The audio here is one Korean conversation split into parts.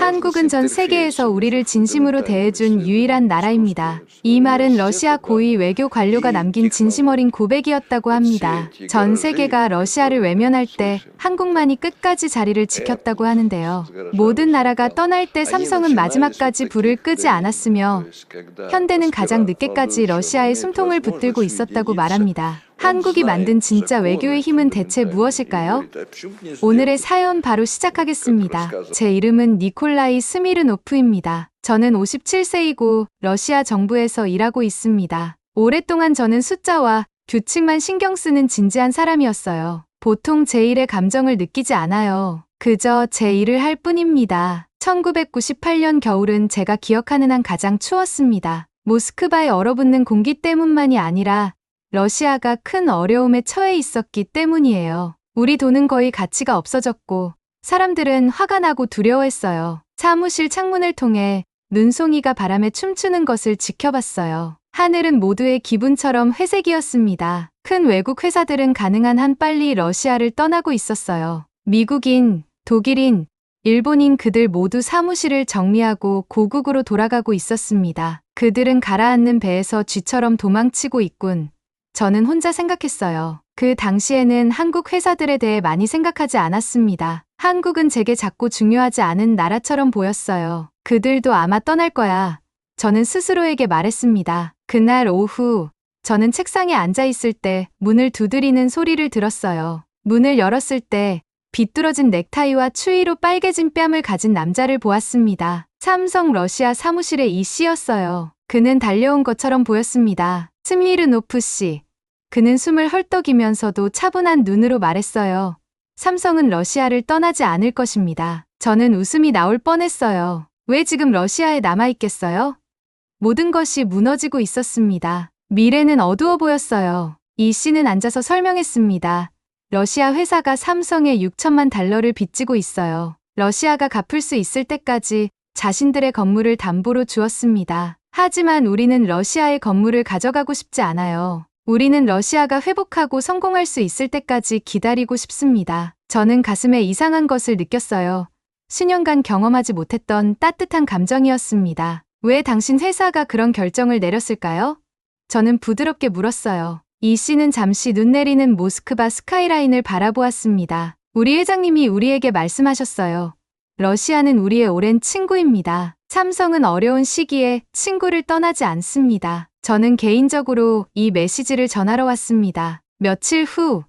한국은 전 세계에서 우리를 진심으로 대해준 유일한 나라입니다. 이 말은 러시아 고위 외교 관료가 남긴 진심 어린 고백이었다고 합니다. 전 세계가 러시아를 외면할 때 한국만이 끝까지 자리를 지켰다고 하는데요. 모든 나라가 떠날 때 삼성은 마지막까지 불을 끄지 않았으며 현대는 가장 늦게까지 러시아의 숨통을 붙들고 있었다고 말합니다. 한국이 만든 진짜 외교의 힘은 대체 무엇일까요? 오늘의 사연 바로 시작하겠습니다. 제 이름은 니콜라이 스미르노프입니다. 저는 57세이고 러시아 정부에서 일하고 있습니다. 오랫동안 저는 숫자와 규칙만 신경 쓰는 진지한 사람이었어요. 보통 제 일에 감정을 느끼지 않아요. 그저 제 일을 할 뿐입니다. 1998년 겨울은 제가 기억하는 한 가장 추웠습니다. 모스크바에 얼어붙는 공기 때문만이 아니라 러시아가 큰 어려움에 처해 있었기 때문이에요. 우리 돈은 거의 가치가 없어졌고 사람들은 화가 나고 두려워했어요. 사무실 창문을 통해 눈송이가 바람에 춤추는 것을 지켜봤어요. 하늘은 모두의 기분처럼 회색이었습니다. 큰 외국 회사들은 가능한 한 빨리 러시아를 떠나고 있었어요. 미국인, 독일인, 일본인 그들 모두 사무실을 정리하고 고국으로 돌아가고 있었습니다. 그들은 가라앉는 배에서 쥐처럼 도망치고 있군. 저는 혼자 생각했어요. 그 당시에는 한국 회사들에 대해 많이 생각하지 않았습니다. 한국은 제게 작고 중요하지 않은 나라처럼 보였어요. 그들도 아마 떠날 거야. 저는 스스로에게 말했습니다. 그날 오후, 저는 책상에 앉아 있을 때 문을 두드리는 소리를 들었어요. 문을 열었을 때 비뚤어진 넥타이와 추위로 빨개진 뺨을 가진 남자를 보았습니다. 삼성 러시아 사무실의 이 씨였어요. 그는 달려온 것처럼 보였습니다. 스미르노프 씨. 그는 숨을 헐떡이면서도 차분한 눈으로 말했어요. 삼성은 러시아를 떠나지 않을 것입니다. 저는 웃음이 나올 뻔했어요. 왜 지금 러시아에 남아있겠어요? 모든 것이 무너지고 있었습니다. 미래는 어두워 보였어요. 이 씨는 앉아서 설명했습니다. 러시아 회사가 삼성에 6천만 달러를 빚지고 있어요. 러시아가 갚을 수 있을 때까지 자신들의 건물을 담보로 주었습니다. 하지만 우리는 러시아의 건물을 가져가고 싶지 않아요. 우리는 러시아가 회복하고 성공할 수 있을 때까지 기다리고 싶습니다. 저는 가슴에 이상한 것을 느꼈어요. 수년간 경험하지 못했던 따뜻한 감정이었습니다. 왜 당신 회사가 그런 결정을 내렸을까요? 저는 부드럽게 물었어요. 이 씨는 잠시 눈 내리는 모스크바 스카이라인을 바라보았습니다. 우리 회장님이 우리에게 말씀하셨어요. 러시아는 우리의 오랜 친구입니다. 삼성은 어려운 시기에 친구를 떠나지 않습니다. 저는 개인적으로 이 메시지를 전하러 왔습니다. 며칠 후,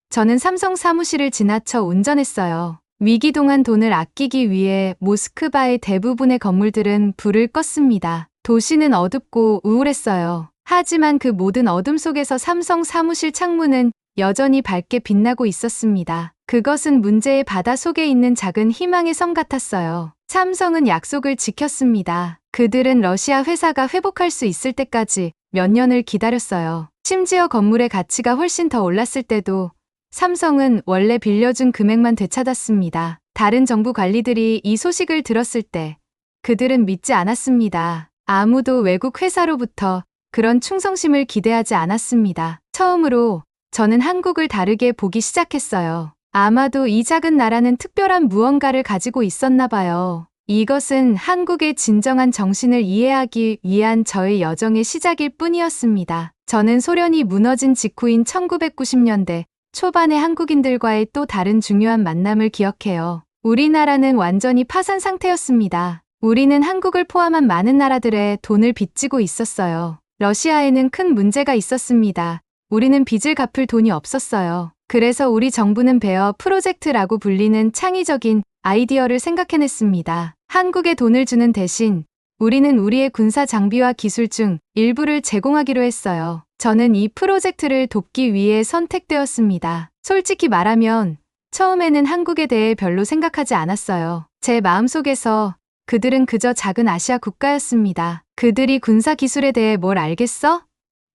저는 삼성 사무실을 지나쳐 운전했어요. 위기 동안 돈을 아끼기 위해 모스크바의 대부분의 건물들은 불을 껐습니다. 도시는 어둡고 우울했어요. 하지만 그 모든 어둠 속에서 삼성 사무실 창문은 여전히 밝게 빛나고 있었습니다. 그것은 문제의 바다 속에 있는 작은 희망의 섬 같았어요. 삼성은 약속을 지켰습니다. 그들은 러시아 회사가 회복할 수 있을 때까지 몇 년을 기다렸어요. 심지어 건물의 가치가 훨씬 더 올랐을 때도 삼성은 원래 빌려준 금액만 되찾았습니다. 다른 정부 관리들이 이 소식을 들었을 때 그들은 믿지 않았습니다. 아무도 외국 회사로부터 그런 충성심을 기대하지 않았습니다. 처음으로 저는 한국을 다르게 보기 시작했어요. 아마도 이 작은 나라는 특별한 무언가를 가지고 있었나 봐요. 이것은 한국의 진정한 정신을 이해하기 위한 저의 여정의 시작일 뿐이었습니다. 저는 소련이 무너진 직후인 1990년대 초반의 한국인들과의 또 다른 중요한 만남을 기억해요. 우리나라는 완전히 파산 상태였습니다. 우리는 한국을 포함한 많은 나라들의 돈을 빚지고 있었어요. 러시아에는 큰 문제가 있었습니다. 우리는 빚을 갚을 돈이 없었어요. 그래서 우리 정부는 베어 프로젝트라고 불리는 창의적인 아이디어를 생각해냈습니다. 한국에 돈을 주는 대신 우리는 우리의 군사 장비와 기술 중 일부를 제공하기로 했어요. 저는 이 프로젝트를 돕기 위해 선택되었습니다. 솔직히 말하면 처음에는 한국에 대해 별로 생각하지 않았어요. 제 마음속에서 그들은 그저 작은 아시아 국가였습니다. 그들이 군사 기술에 대해 뭘 알겠어?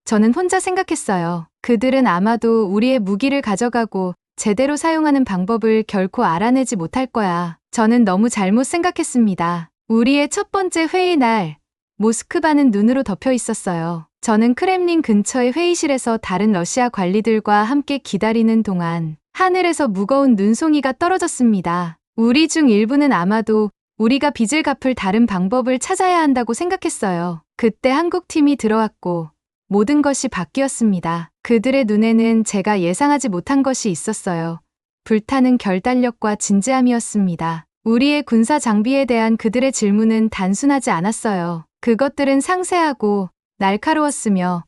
저는 혼자 생각했어요. 그들은 아마도 우리의 무기를 가져가고 제대로 사용하는 방법을 결코 알아내지 못할 거야. 저는 너무 잘못 생각했습니다. 우리의 첫 번째 회의 날, 모스크바는 눈으로 덮여 있었어요. 저는 크렘린 근처의 회의실에서 다른 러시아 관리들과 함께 기다리는 동안 하늘에서 무거운 눈송이가 떨어졌습니다. 우리 중 일부는 아마도 우리가 빚을 갚을 다른 방법을 찾아야 한다고 생각했어요. 그때 한국팀이 들어왔고 모든 것이 바뀌었습니다. 그들의 눈에는 제가 예상하지 못한 것이 있었어요. 불타는 결단력과 진지함이었습니다. 우리의 군사 장비에 대한 그들의 질문은 단순하지 않았어요. 그것들은 상세하고 날카로웠으며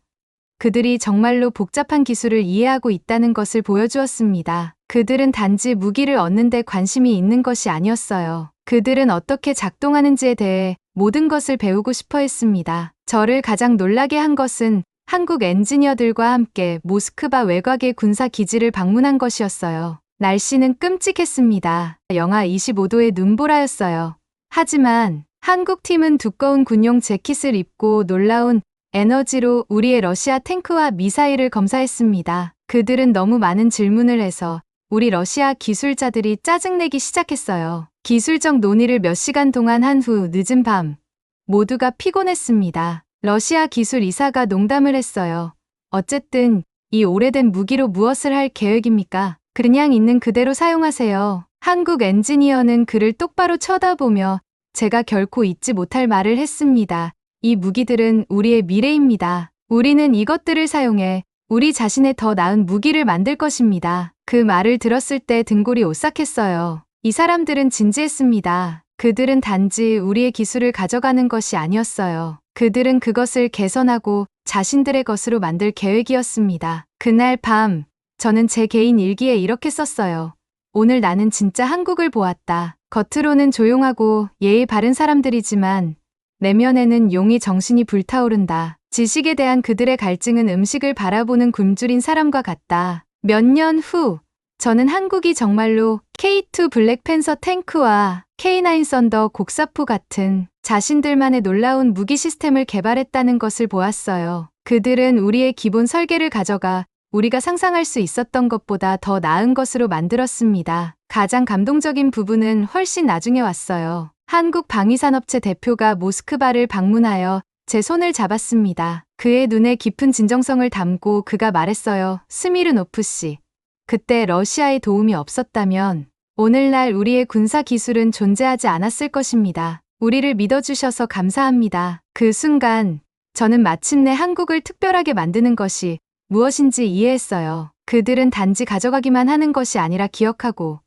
그들이 정말로 복잡한 기술을 이해하고 있다는 것을 보여주었습니다. 그들은 단지 무기를 얻는 데 관심이 있는 것이 아니었어요. 그들은 어떻게 작동하는지에 대해 모든 것을 배우고 싶어 했습니다. 저를 가장 놀라게 한 것은 한국 엔지니어들과 함께 모스크바 외곽의 군사 기지를 방문한 것이었어요. 날씨는 끔찍했습니다. 영하 25도의 눈보라였어요. 하지만 한국 팀은 두꺼운 군용 재킷을 입고 놀라운 에너지로 우리의 러시아 탱크와 미사일을 검사했습니다. 그들은 너무 많은 질문을 해서 우리 러시아 기술자들이 짜증내기 시작했어요. 기술적 논의를 몇 시간 동안 한 후 늦은 밤 모두가 피곤했습니다. 러시아 기술 이사가 농담을 했어요. 어쨌든 이 오래된 무기로 무엇을 할 계획입니까? 그냥 있는 그대로 사용하세요. 한국 엔지니어는 그를 똑바로 쳐다보며 제가 결코 잊지 못할 말을 했습니다. 이 무기들은 우리의 미래입니다. 우리는 이것들을 사용해 우리 자신의 더 나은 무기를 만들 것입니다. 그 말을 들었을 때 등골이 오싹했어요. 이 사람들은 진지했습니다. 그들은 단지 우리의 기술을 가져가는 것이 아니었어요. 그들은 그것을 개선하고 자신들의 것으로 만들 계획이었습니다. 그날 밤, 저는 제 개인 일기에 이렇게 썼어요. 오늘 나는 진짜 한국을 보았다. 겉으로는 조용하고 예의 바른 사람들이지만 내면에는 용의 정신이 불타오른다. 지식에 대한 그들의 갈증은 음식을 바라보는 굶주린 사람과 같다. 몇 년 후, 저는 한국이 정말로 K2 블랙팬서 탱크와 K9 썬더 곡사포 같은 자신들만의 놀라운 무기 시스템을 개발했다는 것을 보았어요. 그들은 우리의 기본 설계를 가져가 우리가 상상할 수 있었던 것보다 더 나은 것으로 만들었습니다. 가장 감동적인 부분은 훨씬 나중에 왔어요. 한국 방위산업체 대표가 모스크바를 방문하여 제 손을 잡았습니다. 그의 눈에 깊은 진정성을 담고 그가 말했어요. 스미르노프 씨. 그때 러시아의 도움이 없었다면 오늘날 우리의 군사 기술은 존재하지 않았을 것입니다. 우리를 믿어주셔서 감사합니다. 그 순간 저는 마침내 한국을 특별하게 만드는 것이 무엇인지 이해했어요. 그들은 단지 가져가기만 하는 것이 아니라 기억하고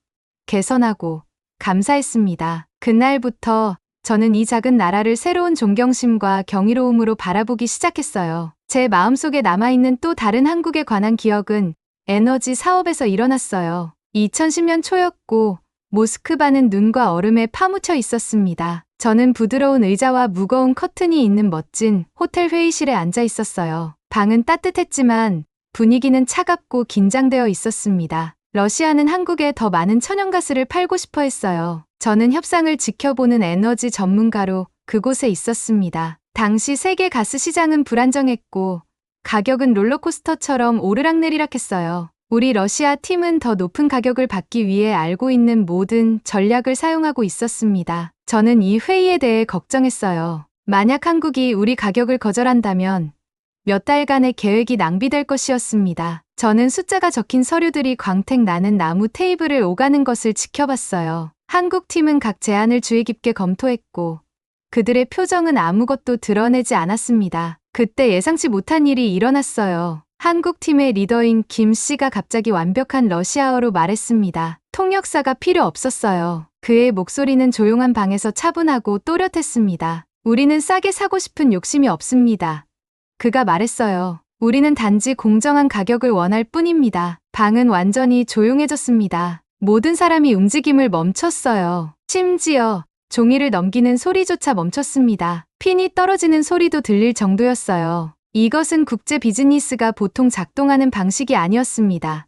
개선하고 감사했습니다. 그날부터 저는 이 작은 나라를 새로운 존경심과 경이로움으로 바라보기 시작했어요. 제 마음속에 남아있는 또 다른 한국에 관한 기억은 에너지 사업에서 일어났어요. 2010년 초였고 모스크바는 눈과 얼음에 파묻혀 있었습니다. 저는 부드러운 의자와 무거운 커튼이 있는 멋진 호텔 회의실에 앉아 있었어요. 방은 따뜻했지만 분위기는 차갑고 긴장되어 있었습니다. 러시아는 한국에 더 많은 천연가스를 팔고 싶어 했어요. 저는 협상을 지켜보는 에너지 전문가로 그곳에 있었습니다. 당시 세계 가스 시장은 불안정했고 가격은 롤러코스터처럼 오르락내리락했어요. 우리 러시아 팀은 더 높은 가격을 받기 위해 알고 있는 모든 전략을 사용하고 있었습니다. 저는 이 회의에 대해 걱정했어요. 만약 한국이 우리 가격을 거절한다면 몇 달간의 계획이 낭비될 것이었습니다. 저는 숫자가 적힌 서류들이 광택 나는 나무 테이블을 오가는 것을 지켜봤어요. 한국 팀은 각 제안을 주의 깊게 검토했고 그들의 표정은 아무것도 드러내지 않았습니다. 그때 예상치 못한 일이 일어났어요. 한국 팀의 리더인 김 씨가 갑자기 완벽한 러시아어로 말했습니다. 통역사가 필요 없었어요. 그의 목소리는 조용한 방에서 차분하고 또렷했습니다. 우리는 싸게 사고 싶은 욕심이 없습니다. 그가 말했어요. 우리는 단지 공정한 가격을 원할 뿐입니다. 방은 완전히 조용해졌습니다. 모든 사람이 움직임을 멈췄어요. 심지어 종이를 넘기는 소리조차 멈췄습니다. 핀이 떨어지는 소리도 들릴 정도였어요. 이것은 국제 비즈니스가 보통 작동하는 방식이 아니었습니다.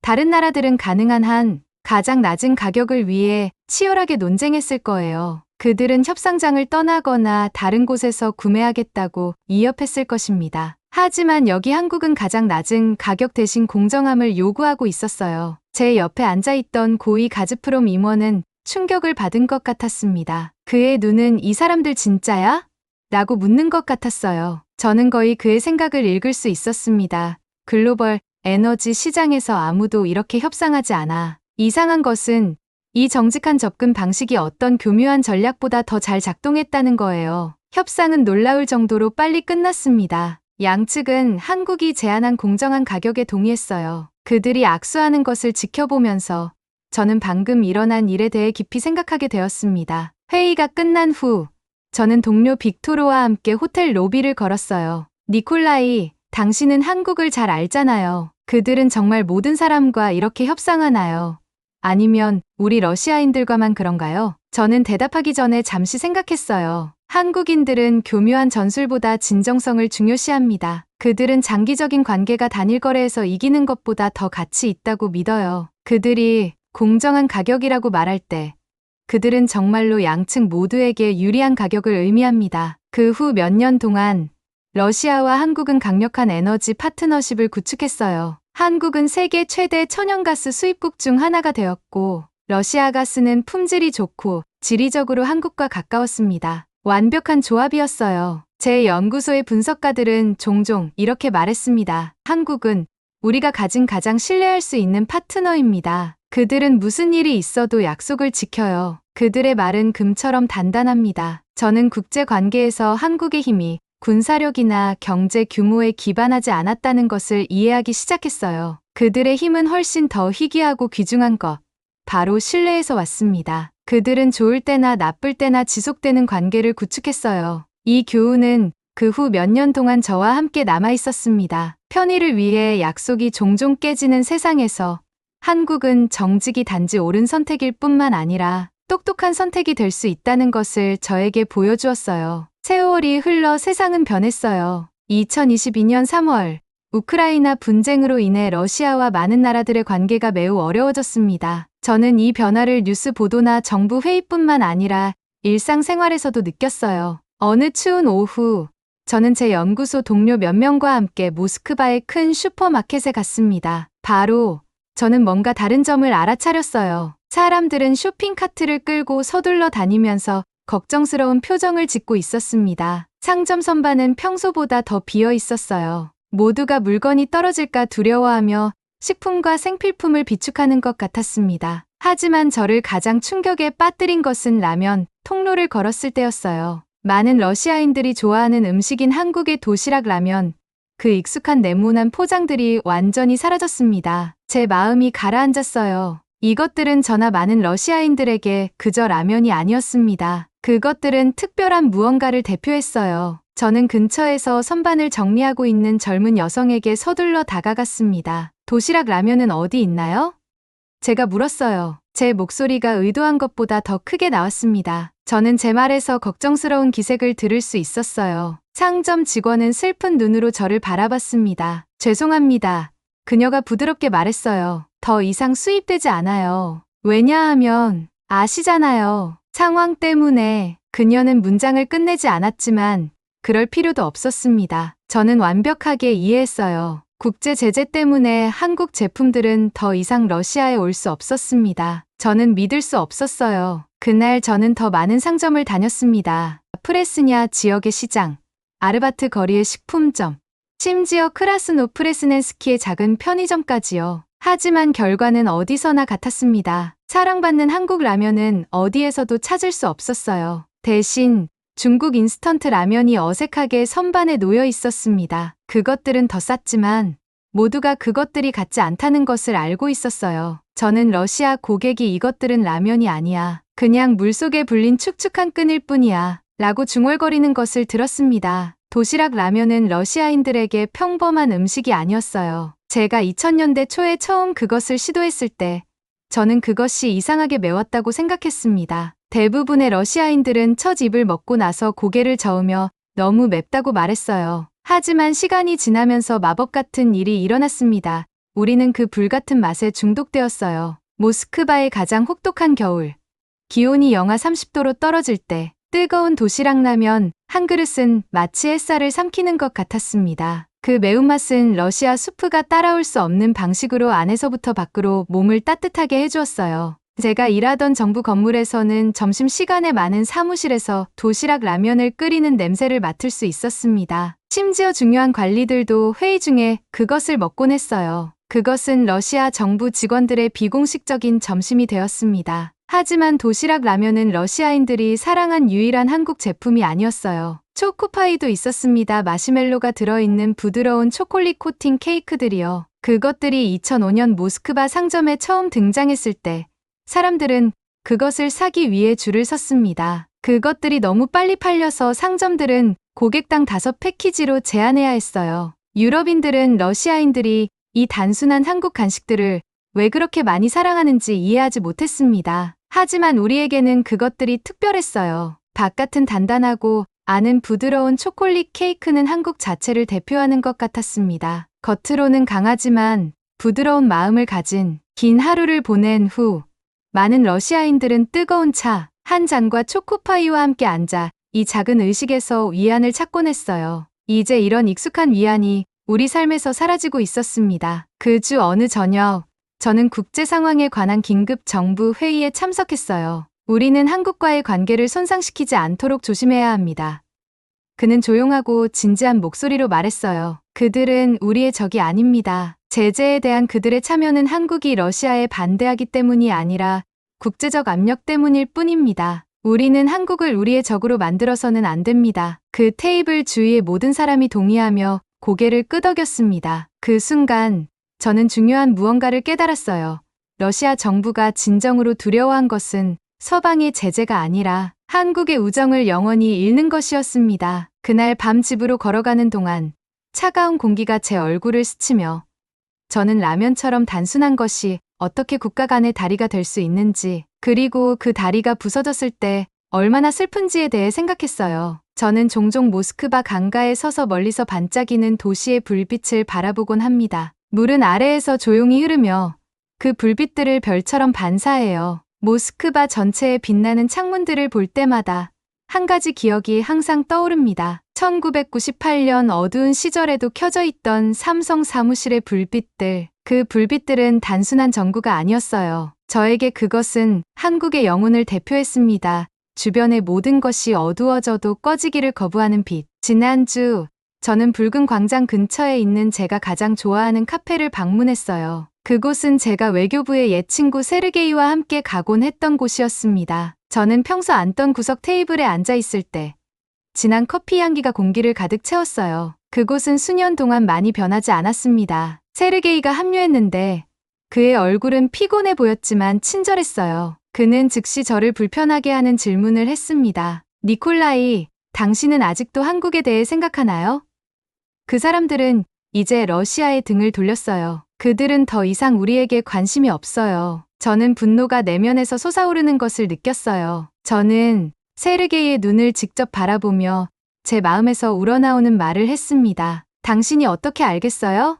다른 나라들은 가능한 한 가장 낮은 가격을 위해 치열하게 논쟁했을 거예요. 그들은 협상장을 떠나거나 다른 곳에서 구매하겠다고 위협했을 것입니다. 하지만 여기 한국은 가장 낮은 가격 대신 공정함을 요구하고 있었어요. 제 옆에 앉아있던 고위 가즈프롬 임원은 충격을 받은 것 같았습니다. 그의 눈은 이 사람들 진짜야? 라고 묻는 것 같았어요. 저는 거의 그의 생각을 읽을 수 있었습니다. 글로벌 에너지 시장에서 아무도 이렇게 협상하지 않아. 이상한 것은 이 정직한 접근 방식이 어떤 교묘한 전략보다 더 잘 작동했다는 거예요. 협상은 놀라울 정도로 빨리 끝났습니다. 양측은 한국이 제안한 공정한 가격에 동의했어요. 그들이 악수하는 것을 지켜보면서 저는 방금 일어난 일에 대해 깊이 생각하게 되었습니다. 회의가 끝난 후 저는 동료 빅토르와 함께 호텔 로비를 걸었어요. 니콜라이, 당신은 한국을 잘 알잖아요. 그들은 정말 모든 사람과 이렇게 협상하나요? 아니면 우리 러시아인들과만 그런가요? 저는 대답하기 전에 잠시 생각했어요. 한국인들은 교묘한 전술보다 진정성을 중요시합니다. 그들은 장기적인 관계가 단일 거래에서 이기는 것보다 더 가치 있다고 믿어요. 그들이 공정한 가격이라고 말할 때 그들은 정말로 양측 모두에게 유리한 가격을 의미합니다. 그 후 몇 년 동안 러시아와 한국은 강력한 에너지 파트너십을 구축했어요. 한국은 세계 최대 천연가스 수입국 중 하나가 되었고 러시아 가스는 품질이 좋고 지리적으로 한국과 가까웠습니다. 완벽한 조합이었어요. 제 연구소의 분석가들은 종종 이렇게 말했습니다. 한국은 우리가 가진 가장 신뢰할 수 있는 파트너입니다. 그들은 무슨 일이 있어도 약속을 지켜요. 그들의 말은 금처럼 단단합니다. 저는 국제 관계에서 한국의 힘이 군사력이나 경제 규모에 기반하지 않았다는 것을 이해하기 시작했어요. 그들의 힘은 훨씬 더 희귀하고 귀중한 것, 바로 신뢰에서 왔습니다. 그들은 좋을 때나 나쁠 때나 지속되는 관계를 구축했어요. 이 교훈은 그 후 몇 년 동안 저와 함께 남아 있었습니다. 편의를 위해 약속이 종종 깨지는 세상에서 한국은 정직이 단지 옳은 선택일 뿐만 아니라 똑똑한 선택이 될 수 있다는 것을 저에게 보여주었어요. 세월이 흘러 세상은 변했어요. 2022년 3월, 우크라이나 분쟁으로 인해 러시아와 많은 나라들의 관계가 매우 어려워졌습니다. 저는 이 변화를 뉴스 보도나 정부 회의뿐만 아니라 일상생활에서도 느꼈어요. 어느 추운 오후, 저는 제 연구소 동료 몇 명과 함께 모스크바의 큰 슈퍼마켓에 갔습니다. 바로 저는 뭔가 다른 점을 알아차렸어요. 사람들은 쇼핑카트를 끌고 서둘러 다니면서 걱정스러운 표정을 짓고 있었습니다. 상점 선반은 평소보다 더 비어 있었어요. 모두가 물건이 떨어질까 두려워하며 식품과 생필품을 비축하는 것 같았습니다. 하지만 저를 가장 충격에 빠뜨린 것은 라면 통로를 걸었을 때였어요. 많은 러시아인들이 좋아하는 음식인 한국의 도시락 라면, 그 익숙한 네모난 포장들이 완전히 사라졌습니다. 제 마음이 가라앉았어요. 이것들은 저나 많은 러시아인들에게 그저 라면이 아니었습니다. 그것들은 특별한 무언가를 대표했어요. 저는 근처에서 선반을 정리하고 있는 젊은 여성에게 서둘러 다가갔습니다. 도시락 라면은 어디 있나요? 제가 물었어요. 제 목소리가 의도한 것보다 더 크게 나왔습니다. 저는 제 말에서 걱정스러운 기색을 들을 수 있었어요. 상점 직원은 슬픈 눈으로 저를 바라봤습니다. 죄송합니다. 그녀가 부드럽게 말했어요. 더 이상 수입되지 않아요. 왜냐하면 아시잖아요. 상황 때문에 그녀는 문장을 끝내지 않았지만 그럴 필요도 없었습니다. 저는 완벽하게 이해했어요. 국제 제재 때문에 한국 제품들은 더 이상 러시아에 올 수 없었습니다. 저는 믿을 수 없었어요. 그날 저는 더 많은 상점을 다녔습니다. 프레스냐 지역의 시장, 아르바트 거리의 식품점, 심지어 크라스노프레스넨스키의 작은 편의점까지요. 하지만 결과는 어디서나 같았습니다. 사랑받는 한국 라면은 어디에서도 찾을 수 없었어요. 대신 중국 인스턴트 라면이 어색하게 선반에 놓여 있었습니다. 그것들은 더 쌌지만 모두가 그것들이 같지 않다는 것을 알고 있었어요. 저는 러시아 고객이 이것들은 라면이 아니야. 그냥 물속에 불린 축축한 끈일 뿐이야. 라고 중얼거리는 것을 들었습니다. 도시락 라면은 러시아인들에게 평범한 음식이 아니었어요. 제가 2000년대 초에 처음 그것을 시도했을 때 저는 그것이 이상하게 매웠다고 생각했습니다. 대부분의 러시아인들은 첫 입을 먹고 나서 고개를 저으며 너무 맵다고 말했어요. 하지만 시간이 지나면서 마법 같은 일이 일어났습니다. 우리는 그 불같은 맛에 중독되었어요. 모스크바의 가장 혹독한 겨울. 기온이 영하 30도로 떨어질 때 뜨거운 도시락 라면 한 그릇은 마치 햇살을 삼키는 것 같았습니다. 그 매운맛은 러시아 수프가 따라올 수 없는 방식으로 안에서부터 밖으로 몸을 따뜻하게 해주었어요. 제가 일하던 정부 건물에서는 점심시간에 많은 사무실에서 도시락 라면을 끓이는 냄새를 맡을 수 있었습니다. 심지어 중요한 관리들도 회의 중에 그것을 먹곤 했어요. 그것은 러시아 정부 직원들의 비공식적인 점심이 되었습니다. 하지만 도시락 라면은 러시아인들이 사랑한 유일한 한국 제품이 아니었어요. 초코파이도 있었습니다. 마시멜로가 들어있는 부드러운 초콜릿 코팅 케이크들이요. 그것들이 2005년 모스크바 상점에 처음 등장했을 때 사람들은 그것을 사기 위해 줄을 섰습니다. 그것들이 너무 빨리 팔려서 상점들은 고객당 5패키지로 제한해야 했어요. 유럽인들은 러시아인들이 이 단순한 한국 간식들을 왜 그렇게 많이 사랑하는지 이해하지 못했습니다. 하지만 우리에게는 그것들이 특별했어요. 바깥은 단단하고 안은 부드러운 초콜릿 케이크는 한국 자체를 대표하는 것 같았습니다. 겉으로는 강하지만 부드러운 마음을 가진 긴 하루를 보낸 후 많은 러시아인들은 뜨거운 차 한 잔과 초코파이와 함께 앉아 이 작은 의식에서 위안을 찾곤 했어요. 이제 이런 익숙한 위안이 우리 삶에서 사라지고 있었습니다. 그 주 어느 저녁 저는 국제 상황에 관한 긴급 정부 회의에 참석했어요. 우리는 한국과의 관계를 손상시키지 않도록 조심해야 합니다. 그는 조용하고 진지한 목소리로 말했어요. 그들은 우리의 적이 아닙니다. 제재에 대한 그들의 참여는 한국이 러시아에 반대하기 때문이 아니라 국제적 압력 때문일 뿐입니다. 우리는 한국을 우리의 적으로 만들어서는 안 됩니다. 그 테이블 주위의 모든 사람이 동의하며 고개를 끄덕였습니다. 그 순간 저는 중요한 무언가를 깨달았어요. 러시아 정부가 진정으로 두려워한 것은 서방의 제재가 아니라 한국의 우정을 영원히 잃는 것이었습니다. 그날 밤 집으로 걸어가는 동안 차가운 공기가 제 얼굴을 스치며 저는 라면처럼 단순한 것이 어떻게 국가 간의 다리가 될 수 있는지, 그리고 그 다리가 부서졌을 때 얼마나 슬픈지에 대해 생각했어요. 저는 종종 모스크바 강가에 서서 멀리서 반짝이는 도시의 불빛을 바라보곤 합니다. 물은 아래에서 조용히 흐르며 그 불빛들을 별처럼 반사해요. 모스크바 전체에 빛나는 창문들을 볼 때마다 한 가지 기억이 항상 떠오릅니다. 1998년 어두운 시절에도 켜져 있던 삼성 사무실의 불빛들. 그 불빛들은 단순한 전구가 아니었어요. 저에게 그것은 한국의 영혼을 대표했습니다. 주변의 모든 것이 어두워져도 꺼지기를 거부하는 빛. 지난주 저는 붉은 광장 근처에 있는 제가 가장 좋아하는 카페를 방문했어요. 그곳은 제가 외교부의 옛 친구 세르게이와 함께 가곤 했던 곳이었습니다. 저는 평소 앉던 구석 테이블에 앉아 있을 때 진한 커피 향기가 공기를 가득 채웠어요. 그곳은 수년 동안 많이 변하지 않았습니다. 세르게이가 합류했는데 그의 얼굴은 피곤해 보였지만 친절했어요. 그는 즉시 저를 불편하게 하는 질문을 했습니다. 니콜라이, 당신은 아직도 한국에 대해 생각하나요? 그 사람들은 이제 러시아에 등을 돌렸어요. 그들은 더 이상 우리에게 관심이 없어요. 저는 분노가 내면에서 솟아오르는 것을 느꼈어요. 저는 세르게이의 눈을 직접 바라보며 제 마음에서 우러나오는 말을 했습니다. 당신이 어떻게 알겠어요?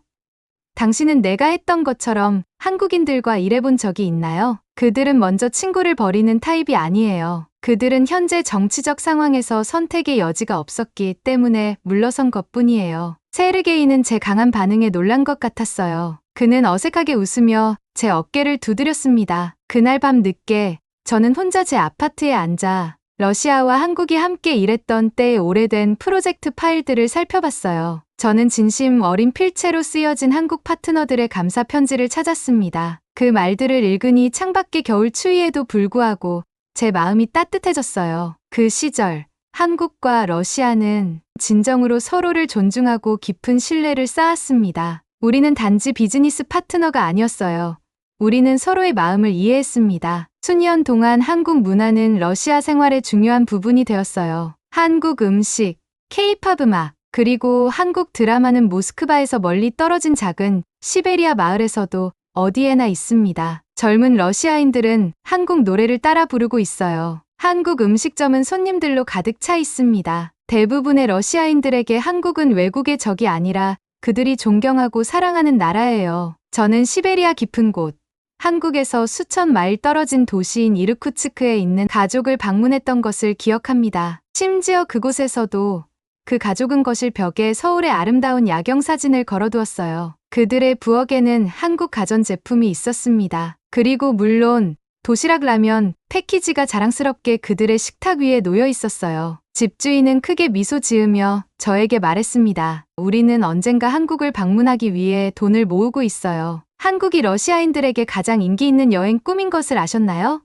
당신은 내가 했던 것처럼 한국인들과 일해본 적이 있나요? 그들은 먼저 친구를 버리는 타입이 아니에요. 그들은 현재 정치적 상황에서 선택의 여지가 없었기 때문에 물러선 것뿐이에요. 세르게이는 제 강한 반응에 놀란 것 같았어요. 그는 어색하게 웃으며 제 어깨를 두드렸습니다. 그날 밤 늦게 저는 혼자 제 아파트에 앉아 러시아와 한국이 함께 일했던 때의 오래된 프로젝트 파일들을 살펴봤어요. 저는 진심 어린 필체로 쓰여진 한국 파트너들의 감사 편지를 찾았습니다. 그 말들을 읽으니 창밖의 겨울 추위에도 불구하고 제 마음이 따뜻해졌어요. 그 시절 한국과 러시아는 진정으로 서로를 존중하고 깊은 신뢰를 쌓았습니다. 우리는 단지 비즈니스 파트너가 아니었어요. 우리는 서로의 마음을 이해했습니다. 수년 동안 한국 문화는 러시아 생활의 중요한 부분이 되었어요. 한국 음식, K-팝 음악, 그리고 한국 드라마는 모스크바에서 멀리 떨어진 작은 시베리아 마을에서도 어디에나 있습니다. 젊은 러시아인들은 한국 노래를 따라 부르고 있어요. 한국 음식점은 손님들로 가득 차 있습니다. 대부분의 러시아인들에게 한국은 외국의 적이 아니라 그들이 존경하고 사랑하는 나라예요. 저는 시베리아 깊은 곳, 한국에서 수천 마일 떨어진 도시인 이르쿠츠크에 있는 가족을 방문했던 것을 기억합니다. 심지어 그곳에서도 그 가족은 거실 벽에 서울의 아름다운 야경 사진을 걸어두었어요. 그들의 부엌에는 한국 가전제품이 있었습니다. 그리고 물론 도시락 라면 패키지가 자랑스럽게 그들의 식탁 위에 놓여 있었어요. 집주인은 크게 미소 지으며 저에게 말했습니다. 우리는 언젠가 한국을 방문하기 위해 돈을 모으고 있어요. 한국이 러시아인들에게 가장 인기 있는 여행 꿈인 것을 아셨나요?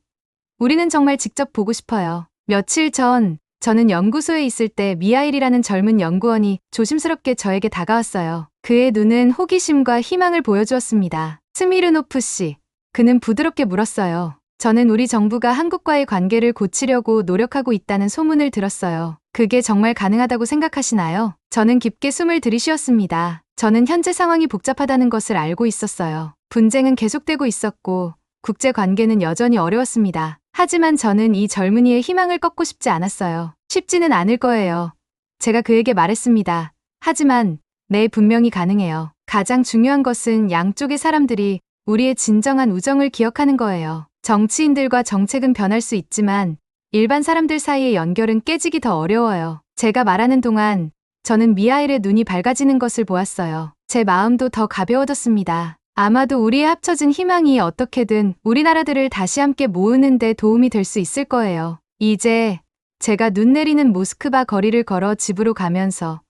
우리는 정말 직접 보고 싶어요. 며칠 전 저는 연구소에 있을 때 미하일이라는 젊은 연구원이 조심스럽게 저에게 다가왔어요. 그의 눈은 호기심과 희망을 보여주었습니다. 스미르노프 씨, 그는 부드럽게 물었어요. 저는 우리 정부가 한국과의 관계를 고치려고 노력하고 있다는 소문을 들었어요. 그게 정말 가능하다고 생각하시나요? 저는 깊게 숨을 들이쉬었습니다. 저는 현재 상황이 복잡하다는 것을 알고 있었어요. 분쟁은 계속되고 있었고 국제 관계는 여전히 어려웠습니다. 하지만 저는 이 젊은이의 희망을 꺾고 싶지 않았어요. 쉽지는 않을 거예요. 제가 그에게 말했습니다. 하지만 네, 분명히 가능해요. 가장 중요한 것은 양쪽의 사람들이 우리의 진정한 우정을 기억하는 거예요. 정치인들과 정책은 변할 수 있지만 일반 사람들 사이의 연결은 깨지기 더 어려워요. 제가 말하는 동안 저는 미하일의 눈이 밝아지는 것을 보았어요. 제 마음도 더 가벼워졌습니다. 아마도 우리의 합쳐진 희망이 어떻게든 우리나라들을 다시 함께 모으는 데 도움이 될 수 있을 거예요. 이제 제가 눈 내리는 모스크바 거리를 걸어 집으로 가면서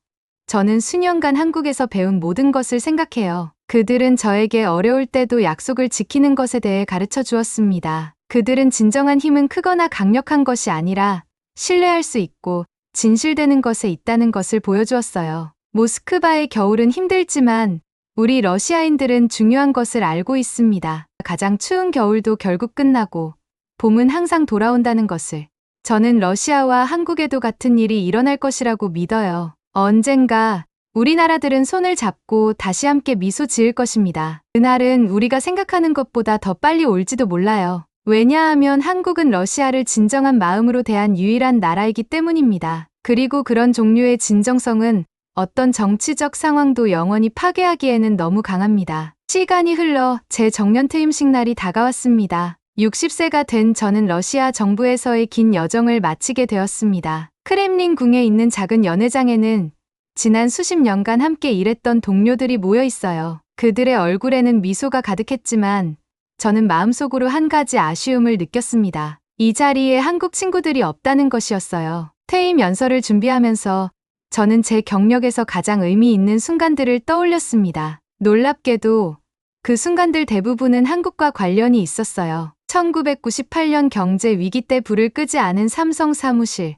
저는 수년간 한국에서 배운 모든 것을 생각해요. 그들은 저에게 어려울 때도 약속을 지키는 것에 대해 가르쳐 주었습니다. 그들은 진정한 힘은 크거나 강력한 것이 아니라 신뢰할 수 있고 진실되는 것에 있다는 것을 보여주었어요. 모스크바의 겨울은 힘들지만 우리 러시아인들은 중요한 것을 알고 있습니다. 가장 추운 겨울도 결국 끝나고 봄은 항상 돌아온다는 것을. 저는 러시아와 한국에도 같은 일이 일어날 것이라고 믿어요. 언젠가 우리나라들은 손을 잡고 다시 함께 미소 지을 것입니다. 그날은 우리가 생각하는 것보다 더 빨리 올지도 몰라요. 왜냐하면 한국은 러시아를 진정한 마음으로 대한 유일한 나라이기 때문입니다. 그리고 그런 종류의 진정성은 어떤 정치적 상황도 영원히 파괴하기에는 너무 강합니다. 시간이 흘러 제 정년퇴임식 날이 다가왔습니다. 60세가 된 저는 러시아 정부에서의 긴 여정을 마치게 되었습니다. 크렘린 궁에 있는 작은 연회장에는 지난 수십 년간 함께 일했던 동료들이 모여 있어요. 그들의 얼굴에는 미소가 가득했지만 저는 마음속으로 한 가지 아쉬움을 느꼈습니다. 이 자리에 한국 친구들이 없다는 것이었어요. 퇴임 연설을 준비하면서 저는 제 경력에서 가장 의미 있는 순간들을 떠올렸습니다. 놀랍게도 그 순간들 대부분은 한국과 관련이 있었어요. 1998년 경제 위기 때 불을 끄지 않은 삼성 사무실,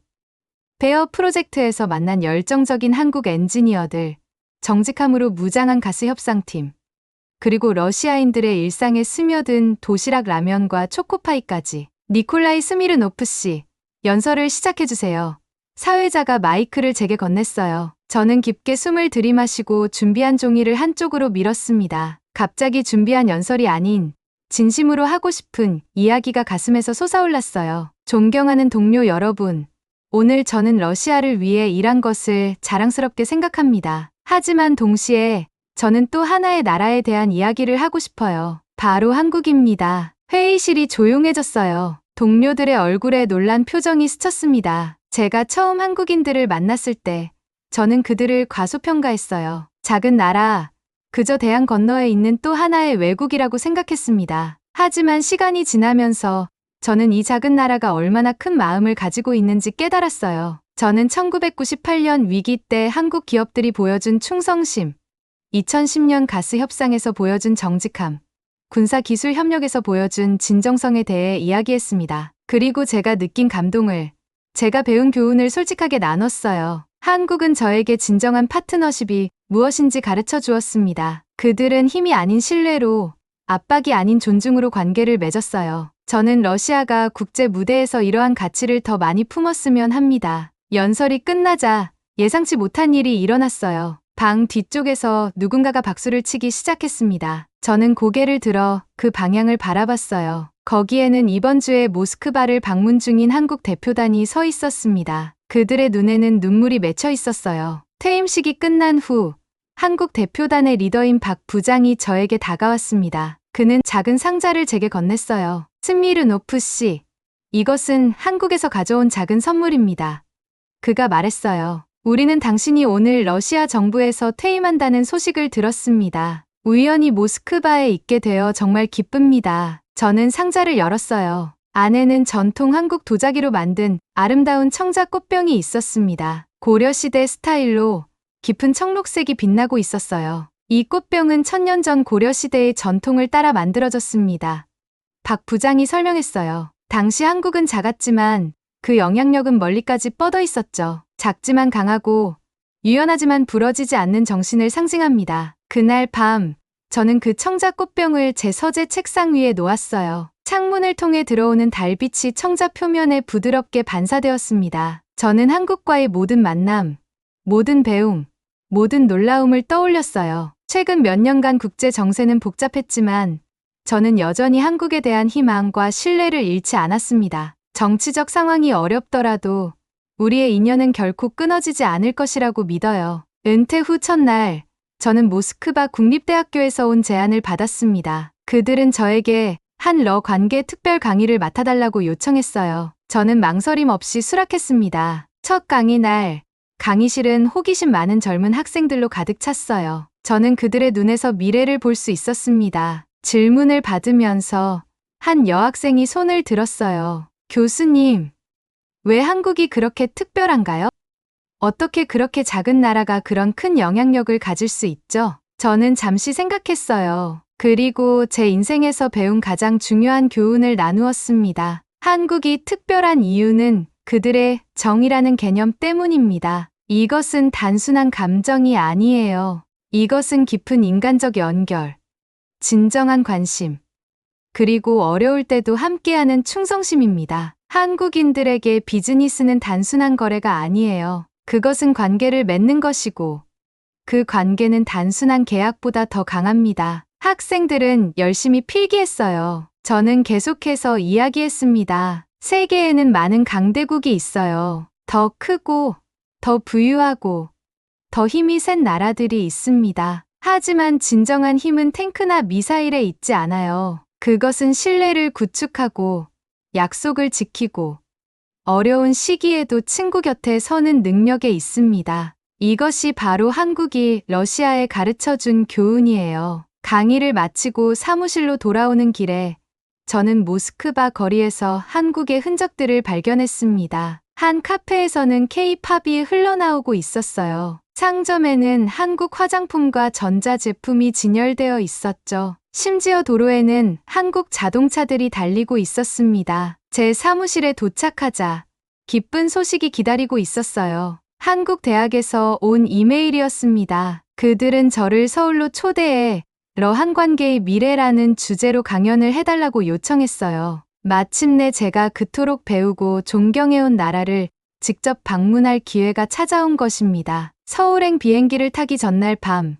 베어 프로젝트에서 만난 열정적인 한국 엔지니어들, 정직함으로 무장한 가스 협상팀, 그리고 러시아인들의 일상에 스며든 도시락 라면과 초코파이까지. 니콜라이 스미르노프 씨, 연설을 시작해주세요. 사회자가 마이크를 제게 건넸어요. 저는 깊게 숨을 들이마시고 준비한 종이를 한쪽으로 밀었습니다. 갑자기 준비한 연설이 아닌 진심으로 하고 싶은 이야기가 가슴에서 솟아올랐어요. 존경하는 동료 여러분, 오늘 저는 러시아를 위해 일한 것을 자랑스럽게 생각합니다. 하지만 동시에 저는 또 하나의 나라에 대한 이야기를 하고 싶어요. 바로 한국입니다. 회의실이 조용해졌어요. 동료들의 얼굴에 놀란 표정이 스쳤습니다. 제가 처음 한국인들을 만났을 때 저는 그들을 과소평가했어요. 작은 나라, 그저 대양 건너에 있는 또 하나의 외국이라고 생각했습니다. 하지만 시간이 지나면서 저는 이 작은 나라가 얼마나 큰 마음을 가지고 있는지 깨달았어요. 저는 1998년 위기 때 한국 기업들이 보여준 충성심, 2010년 가스 협상에서 보여준 정직함, 군사기술 협력에서 보여준 진정성에 대해 이야기했습니다. 그리고 제가 느낀 감동을, 제가 배운 교훈을 솔직하게 나눴어요. 한국은 저에게 진정한 파트너십이 무엇인지 가르쳐 주었습니다. 그들은 힘이 아닌 신뢰로, 압박이 아닌 존중으로 관계를 맺었어요. 저는 러시아가 국제 무대에서 이러한 가치를 더 많이 품었으면 합니다. 연설이 끝나자 예상치 못한 일이 일어났어요. 방 뒤쪽에서 누군가가 박수를 치기 시작했습니다. 저는 고개를 들어 그 방향을 바라봤어요. 거기에는 이번 주에 모스크바를 방문 중인 한국 대표단이 서 있었습니다. 그들의 눈에는 눈물이 맺혀 있었어요. 퇴임식이 끝난 후 한국 대표단의 리더인 박 부장이 저에게 다가왔습니다. 그는 작은 상자를 제게 건넸어요. 스미르노프 씨, 이것은 한국에서 가져온 작은 선물입니다. 그가 말했어요. 우리는 당신이 오늘 러시아 정부에서 퇴임한다는 소식을 들었습니다. 우연히 모스크바에 있게 되어 정말 기쁩니다. 저는 상자를 열었어요. 안에는 전통 한국 도자기로 만든 아름다운 청자 꽃병이 있었습니다. 고려시대 스타일로 깊은 청록색이 빛나고 있었어요. 이 꽃병은 1000년 전 고려시대의 전통을 따라 만들어졌습니다. 박 부장이 설명했어요. 당시 한국은 작았지만 그 영향력은 멀리까지 뻗어 있었죠. 작지만 강하고 유연하지만 부러지지 않는 정신을 상징합니다. 그날 밤, 저는 그 청자 꽃병을 제 서재 책상 위에 놓았어요. 창문을 통해 들어오는 달빛이 청자 표면에 부드럽게 반사되었습니다. 저는 한국과의 모든 만남, 모든 배움, 모든 놀라움을 떠올렸어요. 최근 몇 년간 국제 정세는 복잡했지만 저는 여전히 한국에 대한 희망과 신뢰를 잃지 않았습니다. 정치적 상황이 어렵더라도 우리의 인연은 결코 끊어지지 않을 것이라고 믿어요. 은퇴 후 첫날, 저는 모스크바 국립대학교에서 온 제안을 받았습니다. 그들은 저에게 한러 관계 특별 강의를 맡아달라고 요청했어요. 저는 망설임 없이 수락했습니다. 첫 강의 날, 강의실은 호기심 많은 젊은 학생들로 가득 찼어요. 저는 그들의 눈에서 미래를 볼 수 있었습니다. 질문을 받으면서 한 여학생이 손을 들었어요. 교수님, 왜 한국이 그렇게 특별한가요? 어떻게 그렇게 작은 나라가 그런 큰 영향력을 가질 수 있죠? 저는 잠시 생각했어요. 그리고 제 인생에서 배운 가장 중요한 교훈을 나누었습니다. 한국이 특별한 이유는 그들의 정이라는 개념 때문입니다. 이것은 단순한 감정이 아니에요. 이것은 깊은 인간적 연결, 진정한 관심, 그리고 어려울 때도 함께하는 충성심입니다. 한국인들에게 비즈니스는 단순한 거래가 아니에요. 그것은 관계를 맺는 것이고, 그 관계는 단순한 계약보다 더 강합니다. 학생들은 열심히 필기했어요. 저는 계속해서 이야기했습니다. 세계에는 많은 강대국이 있어요. 더 크고, 더 부유하고, 더 힘이 센 나라들이 있습니다. 하지만 진정한 힘은 탱크나 미사일에 있지 않아요. 그것은 신뢰를 구축하고, 약속을 지키고, 어려운 시기에도 친구 곁에 서는 능력에 있습니다. 이것이 바로 한국이 러시아에 가르쳐준 교훈이에요. 강의를 마치고 사무실로 돌아오는 길에 저는 모스크바 거리에서 한국의 흔적들을 발견했습니다. 한 카페에서는 K-팝이 흘러나오고 있었어요. 상점에는 한국 화장품과 전자제품이 진열되어 있었죠. 심지어 도로에는 한국 자동차들이 달리고 있었습니다. 제 사무실에 도착하자 기쁜 소식이 기다리고 있었어요. 한국 대학에서 온 이메일이었습니다. 그들은 저를 서울로 초대해 러한 관계의 미래라는 주제로 강연을 해달라고 요청했어요. 마침내 제가 그토록 배우고 존경해온 나라를 직접 방문할 기회가 찾아온 것입니다. 서울행 비행기를 타기 전날 밤,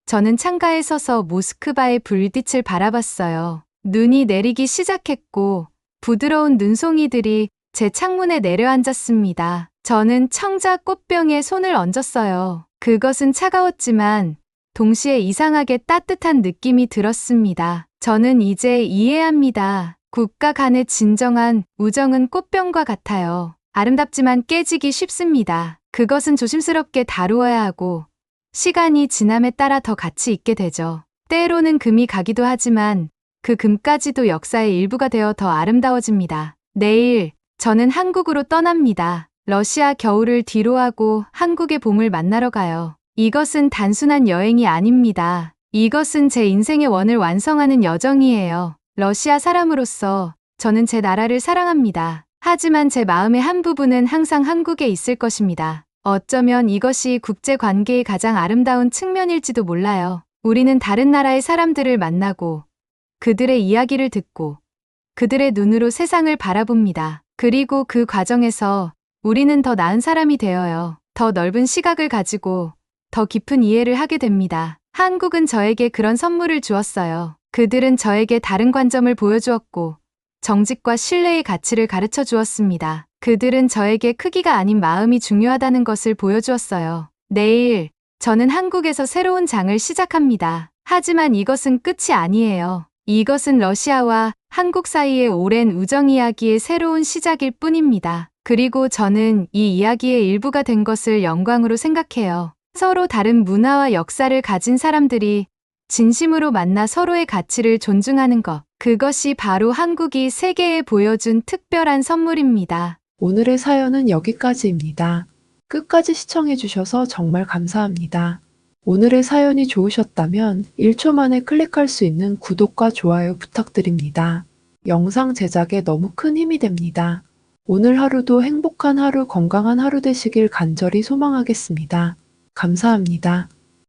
저는 창가에 서서 모스크바의 불빛을 바라봤어요. 눈이 내리기 시작했고 부드러운 눈송이들이 제 창문에 내려앉았습니다. 저는 청자 꽃병에 손을 얹었어요. 그것은 차가웠지만 동시에 이상하게 따뜻한 느낌이 들었습니다. 저는 이제 이해합니다. 국가 간의 진정한 우정은 꽃병과 같아요. 아름답지만 깨지기 쉽습니다. 그것은 조심스럽게 다루어야 하고 시간이 지남에 따라 더 가치 있게 되죠. 때로는 금이 가기도 하지만 그 금까지도 역사의 일부가 되어 더 아름다워집니다. 내일 저는 한국으로 떠납니다. 러시아 겨울을 뒤로하고 한국의 봄을 만나러 가요. 이것은 단순한 여행이 아닙니다. 이것은 제 인생의 원을 완성하는 여정이에요. 러시아 사람으로서 저는 제 나라를 사랑합니다. 하지만 제 마음의 한 부분은 항상 한국에 있을 것입니다. 어쩌면 이것이 국제 관계의 가장 아름다운 측면일지도 몰라요. 우리는 다른 나라의 사람들을 만나고 그들의 이야기를 듣고 그들의 눈으로 세상을 바라봅니다. 그리고 그 과정에서 우리는 더 나은 사람이 되어요. 더 넓은 시각을 가지고 더 깊은 이해를 하게 됩니다. 한국은 저에게 그런 선물을 주었어요. 그들은 저에게 다른 관점을 보여주었고 정직과 신뢰의 가치를 가르쳐 주었습니다. 그들은 저에게 크기가 아닌 마음이 중요하다는 것을 보여주었어요. 내일 저는 한국에서 새로운 장을 시작합니다. 하지만 이것은 끝이 아니에요. 이것은 러시아와 한국 사이의 오랜 우정 이야기의 새로운 시작일 뿐입니다. 그리고 저는 이 이야기의 일부가 된 것을 영광으로 생각해요. 서로 다른 문화와 역사를 가진 사람들이 진심으로 만나 서로의 가치를 존중하는 것. 그것이 바로 한국이 세계에 보여준 특별한 선물입니다. 오늘의 사연은 여기까지입니다. 끝까지 시청해주셔서 정말 감사합니다. 오늘의 사연이 좋으셨다면 1초 만에 클릭할 수 있는 구독과 좋아요 부탁드립니다. 영상 제작에 너무 큰 힘이 됩니다. 오늘 하루도 행복한 하루, 건강한 하루 되시길 간절히 소망하겠습니다. 감사합니다.